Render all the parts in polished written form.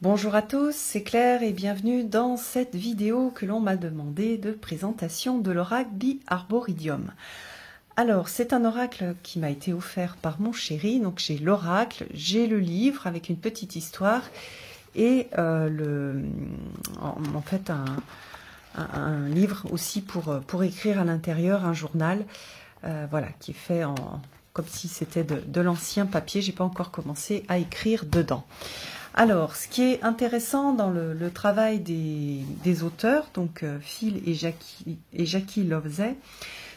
Bonjour à tous, c'est Claire et bienvenue dans cette vidéo que l'on m'a demandé de présentation de l'oracle The Arboridium. Alors, c'est un oracle qui m'a été offert par mon chéri, donc j'ai l'oracle, j'ai le livre avec une petite histoire et en fait un livre aussi pour écrire à l'intérieur, un journal, voilà, qui est fait comme si c'était de l'ancien papier. J'ai pas encore commencé à écrire dedans. Alors, ce qui est intéressant dans le travail des auteurs, donc Phil et Jackie Loveday,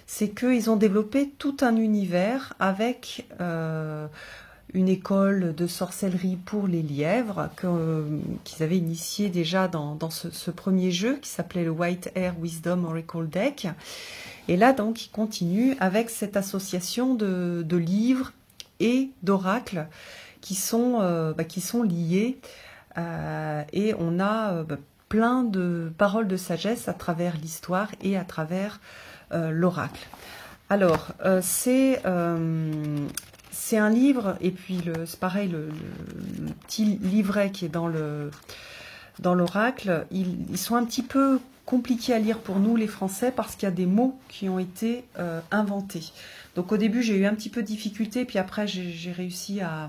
c'est qu'ils ont développé tout un univers avec une école de sorcellerie pour les lièvres qu'ils avaient initié déjà dans ce premier jeu qui s'appelait le White Air Wisdom Oracle Deck. Et là, donc, ils continuent avec cette association de livres et d'oracles qui sont liés et on a plein de paroles de sagesse à travers l'histoire et à travers l'oracle. Alors, c'est un livre, et puis c'est pareil, le petit livret qui est dans l'oracle, ils sont un petit peu compliqués à lire pour nous les Français parce qu'il y a des mots qui ont été inventés. Donc au début j'ai eu un petit peu de difficulté, puis après j'ai réussi à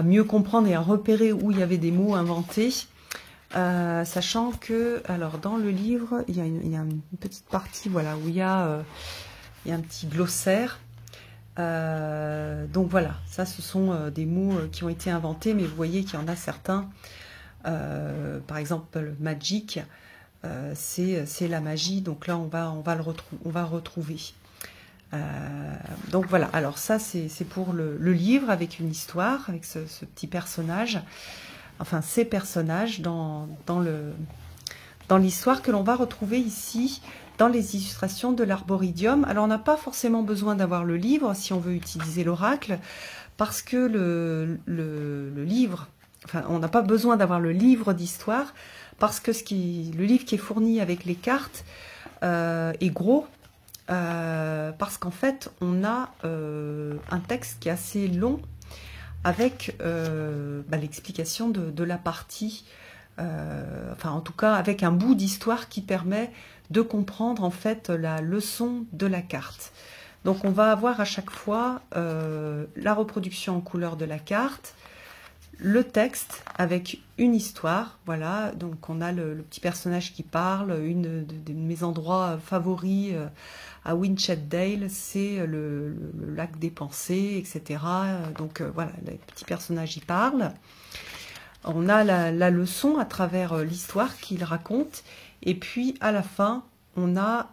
mieux comprendre et à repérer où il y avait des mots inventés, sachant que, alors dans le livre, il y a une petite partie, voilà, où il y a un petit glossaire. Donc voilà, ça ce sont des mots qui ont été inventés, mais vous voyez qu'il y en a certains, par exemple magic, c'est la magie, donc là on va retrouver. Donc voilà, alors ça c'est pour le livre avec une histoire, avec ce petit personnage, enfin ces personnages dans l'histoire que l'on va retrouver ici dans les illustrations de l'Arboridium. Alors on n'a pas forcément besoin d'avoir le livre si on veut utiliser l'oracle, parce que le livre, enfin on n'a pas besoin d'avoir le livre d'histoire, parce que le livre qui est fourni avec les cartes est gros. Parce qu'en fait, on a un texte qui est assez long avec l'explication de la partie, enfin en tout cas avec un bout d'histoire qui permet de comprendre en fait la leçon de la carte. Donc on va avoir à chaque fois la reproduction en couleur de la carte, le texte avec une histoire, voilà, donc on a le petit personnage qui parle, de mes endroits favoris à Winchet Dale, c'est le lac des pensées, etc. Donc voilà, le petit personnage y parle. On a la leçon à travers l'histoire qu'il raconte, et puis à la fin, on a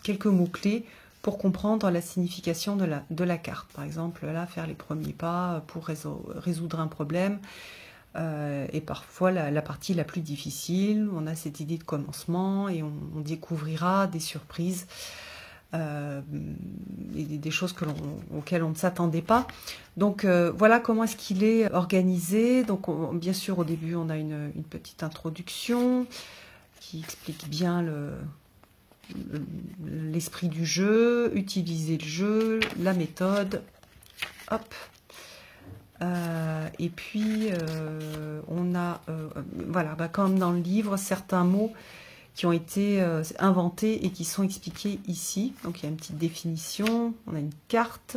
quelques mots-clés pour comprendre la signification de la carte. Par exemple, là, faire les premiers pas pour résoudre un problème. Et parfois, la partie la plus difficile, on a cette idée de commencement et on découvrira des surprises, et des choses auxquelles on ne s'attendait pas. Donc, voilà comment est-ce qu'il est organisé. Donc, bien sûr, au début, on a une petite introduction qui explique bien l'esprit du jeu, utiliser le jeu, la méthode, hop. Et puis on a, voilà, comme dans le livre, certains mots qui ont été inventés et qui sont expliqués ici. Donc il y a une petite définition, on a une carte,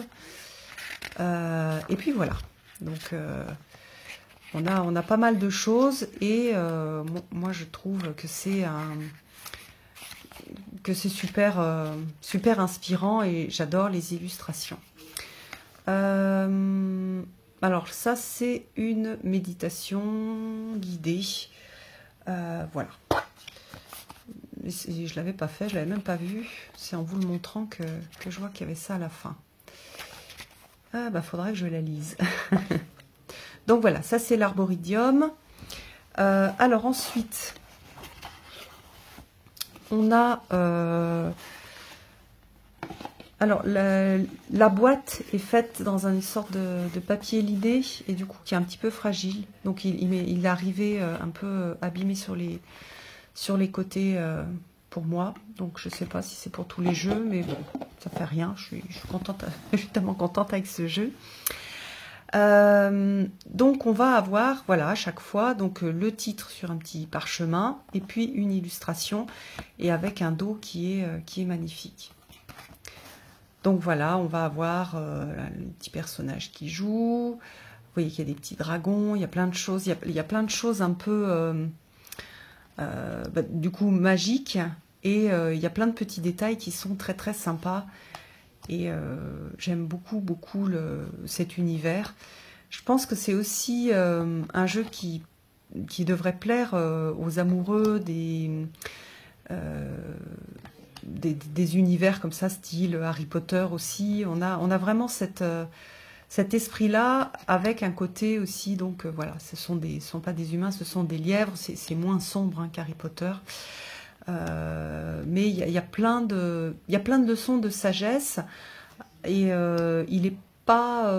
et puis voilà. Donc on a pas mal de choses et moi je trouve que c'est super, super inspirant et j'adore les illustrations. Alors ça c'est une méditation guidée, voilà. Je l'avais pas fait, je l'avais même pas vu, c'est en vous le montrant que je vois qu'il y avait ça à la fin. Ah bah faudrait que je la lise. Donc voilà, ça c'est l'Arboridium. Alors ensuite on a alors la boîte est faite dans une sorte de papier lidé et du coup qui est un petit peu fragile, donc il est arrivé un peu abîmé sur les côtés pour moi, donc je sais pas si c'est pour tous les jeux, mais bon, ça fait rien, je suis contente, je suis tellement contente avec ce jeu. Donc on va avoir, voilà, à chaque fois, donc le titre sur un petit parchemin, et puis une illustration, et avec un dos qui est magnifique. Donc voilà, on va avoir le petit personnage qui joue. Vous voyez qu'il y a des petits dragons, il y a plein de choses, il y a plein de choses un peu, du coup, magiques, et il y a plein de petits détails qui sont très très sympas. Et j'aime beaucoup, beaucoup cet univers. Je pense que c'est aussi un jeu qui devrait plaire aux amoureux des univers comme ça, style Harry Potter aussi. On a vraiment cet esprit-là, avec un côté aussi, donc voilà, ce sont pas des humains, ce sont des lièvres, c'est moins sombre hein, qu'Harry Potter. Mais il y a plein de leçons de sagesse, et il est pas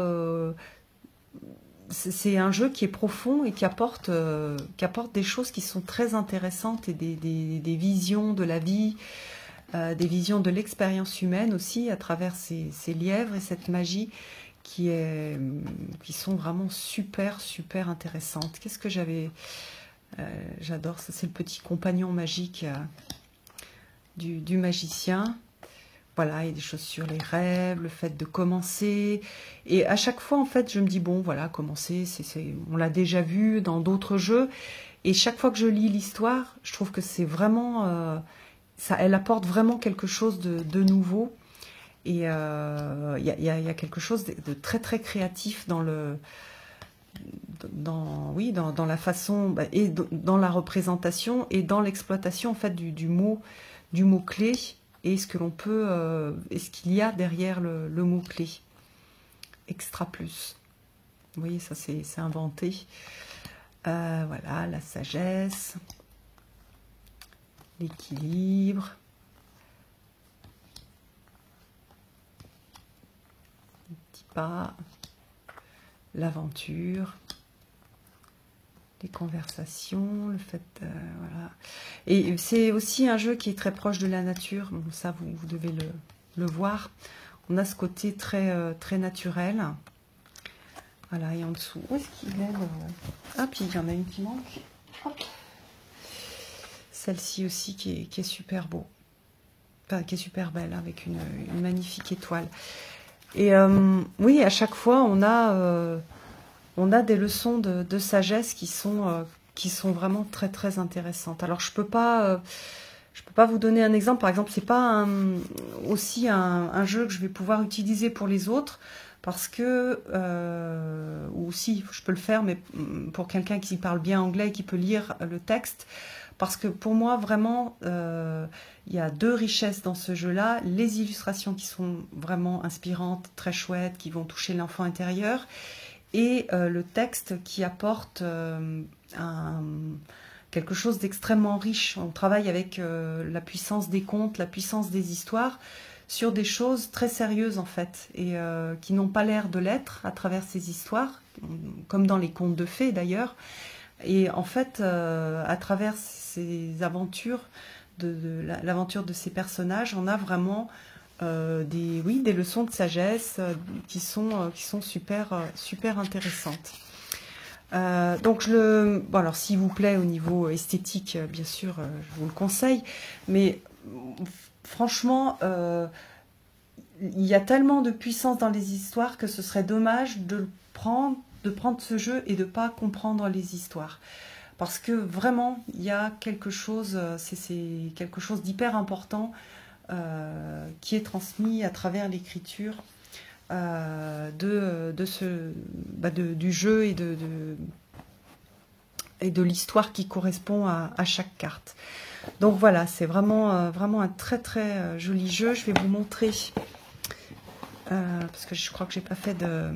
c'est un jeu qui est profond et qui apporte des choses qui sont très intéressantes, et des visions de la vie, des visions de l'expérience humaine aussi, à travers ces lièvres et cette magie qui sont vraiment super super intéressantes. Qu'est-ce que j'adore ça, c'est le petit compagnon magique du magicien. Voilà, il y a des choses sur les rêves, le fait de commencer. Et à chaque fois, en fait, je me dis, bon, voilà, commencer, on l'a déjà vu dans d'autres jeux. Et chaque fois que je lis l'histoire, je trouve que c'est vraiment... elle apporte vraiment quelque chose de nouveau. Et il y a quelque chose de très, très créatif dans la façon, et dans la représentation, et dans l'exploitation, en fait, du mot-clé, et ce que l'on peut, et ce qu'il y a derrière le mot-clé. Extra plus. Vous voyez, ça c'est inventé. Voilà, la sagesse, l'équilibre, les petits pas, l'aventure, les conversations, le fait, voilà. Et c'est aussi un jeu qui est très proche de la nature. Bon, ça, vous devez le voir. On a ce côté très, très naturel. Voilà, et en dessous, où est-ce qu'il est Ah, puis il y en a une qui manque. Celle-ci aussi qui est super beau. Enfin, qui est super belle, avec une magnifique étoile. Et oui, à chaque fois, on a des leçons de sagesse qui sont vraiment très très intéressantes. Alors je peux pas vous donner un exemple. Par exemple, c'est pas aussi un jeu que je vais pouvoir utiliser pour les autres, parce que ou si je peux le faire, mais pour quelqu'un qui parle bien anglais et qui peut lire le texte. Parce que pour moi, vraiment, il y a deux richesses dans ce jeu-là. Les illustrations qui sont vraiment inspirantes, très chouettes, qui vont toucher l'enfant intérieur, et le texte qui apporte quelque chose d'extrêmement riche. On travaille avec la puissance des contes, la puissance des histoires, sur des choses très sérieuses en fait, et qui n'ont pas l'air de l'être à travers ces histoires, comme dans les contes de fées d'ailleurs. Et en fait, à travers ces aventures, l'aventure de ces personnages, on a vraiment des leçons de sagesse qui sont super, super intéressantes. Donc bon, alors s'il vous plaît, au niveau esthétique, bien sûr, je vous le conseille, mais franchement, il y a tellement de puissance dans les histoires que ce serait dommage de prendre ce jeu et de ne pas comprendre les histoires. Parce que vraiment, il y a quelque chose, c'est quelque chose d'hyper important qui est transmis à travers l'écriture du jeu, et de l'histoire qui correspond à chaque carte. Donc voilà, c'est vraiment, vraiment un très très joli jeu. Je vais vous montrer, parce que je crois que j'ai pas fait de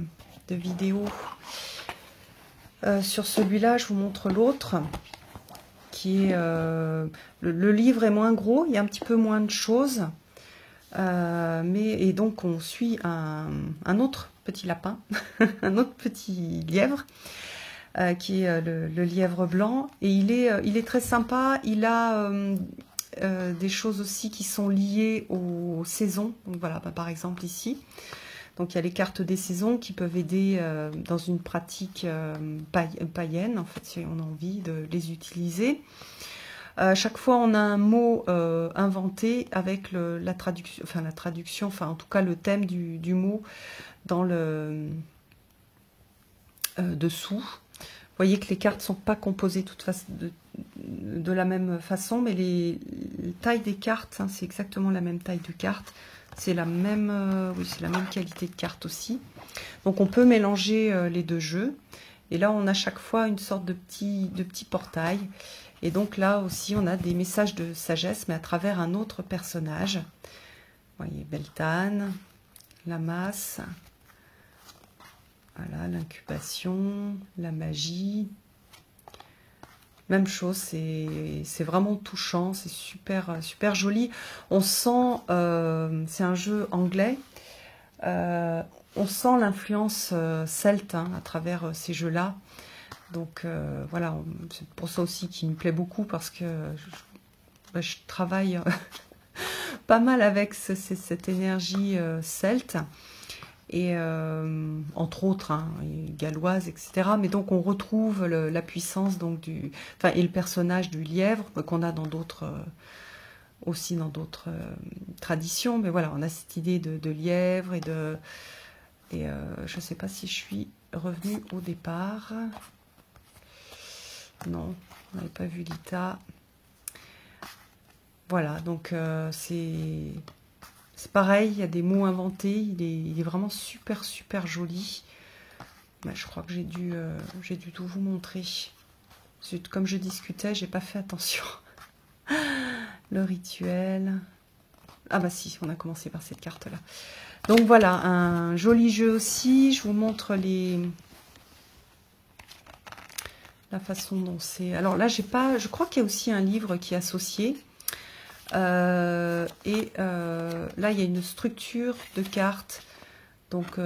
vidéo sur celui-là. Je vous montre l'autre, qui est le livre est moins gros, il y a un petit peu moins de choses, et donc on suit un autre petit lapin, un autre petit lièvre, qui est le lièvre blanc, et il est très sympa. Il a des choses aussi qui sont liées aux saisons. Donc voilà, par exemple ici. Donc il y a les cartes des saisons qui peuvent aider dans une pratique païenne, en fait, si on a envie de les utiliser. Chaque fois, on a un mot inventé avec la traduction, enfin en tout cas le thème du mot dans le dessous. Vous voyez que les cartes ne sont pas composées de la même façon, mais les tailles des cartes, hein, c'est exactement la même taille de carte. C'est la même, oui, c'est la même qualité de carte aussi. Donc on peut mélanger les deux jeux. Et là, on a chaque fois une sorte de petit portail. Et donc là aussi, on a des messages de sagesse, mais à travers un autre personnage. Vous voyez, Beltane, la masse, voilà, l'incubation, la magie. Même chose, c'est vraiment touchant, c'est super joli. On sent, c'est un jeu anglais, on sent l'influence celte hein, à travers ces jeux-là. Donc voilà, c'est pour ça aussi qu'il me plaît beaucoup parce que je travaille pas mal avec cette énergie celte. Et entre autres, hein, galloise, etc. Mais donc on retrouve la puissance donc et le personnage du lièvre qu'on a dans d'autres aussi dans d'autres traditions. Mais voilà, on a cette idée de lièvre et je ne sais pas si je suis revenue au départ. Non, on n'avait pas vu Lita. Voilà, donc c'est pareil, il y a des mots inventés, il est vraiment super joli. Ben, je crois que j'ai dû tout vous montrer. Comme je discutais, j'ai pas fait attention. Le rituel. Ah bah si, on a commencé par cette carte-là. Donc voilà, un joli jeu aussi. Je vous montre la façon dont c'est. Alors là, je crois qu'il y a aussi un livre qui est associé. Là, il y a une structure de cartes, donc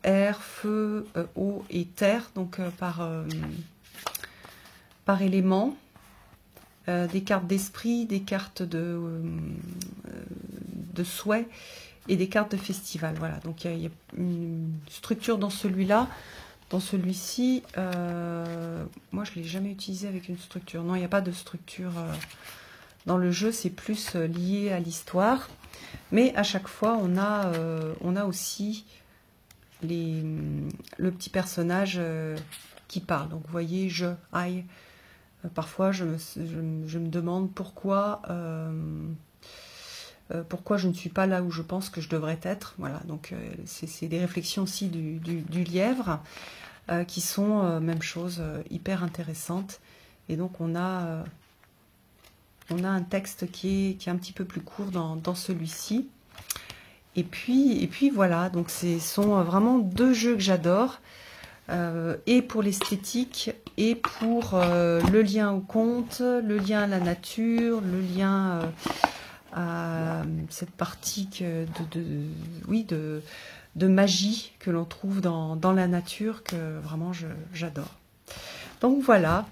air, feu, eau et terre, donc par élément. Des cartes d'esprit, des cartes de souhait et des cartes de festival. Voilà, donc il y a une structure dans celui-là. Dans celui-ci, moi je ne l'ai jamais utilisé avec une structure. Non, il n'y a pas de structure dans le jeu, c'est plus lié à l'histoire. Mais à chaque fois, on a aussi le petit personnage qui parle. Donc vous voyez, I. Parfois, je me demande pourquoi je ne suis pas là où je pense que je devrais être. Voilà, donc c'est des réflexions aussi du lièvre qui sont, même chose, hyper intéressantes. Et donc, on a un texte qui est un petit peu plus court dans celui-ci. Et puis voilà, donc ce sont vraiment deux jeux que j'adore. Et pour l'esthétique et pour le lien au conte, le lien à la nature, le lien à cette partie de magie que l'on trouve dans la nature que vraiment j'adore. Donc voilà,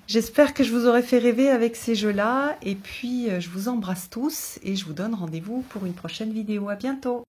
j'espère que je vous aurai fait rêver avec ces jeux-là et puis je vous embrasse tous et je vous donne rendez-vous pour une prochaine vidéo. À bientôt.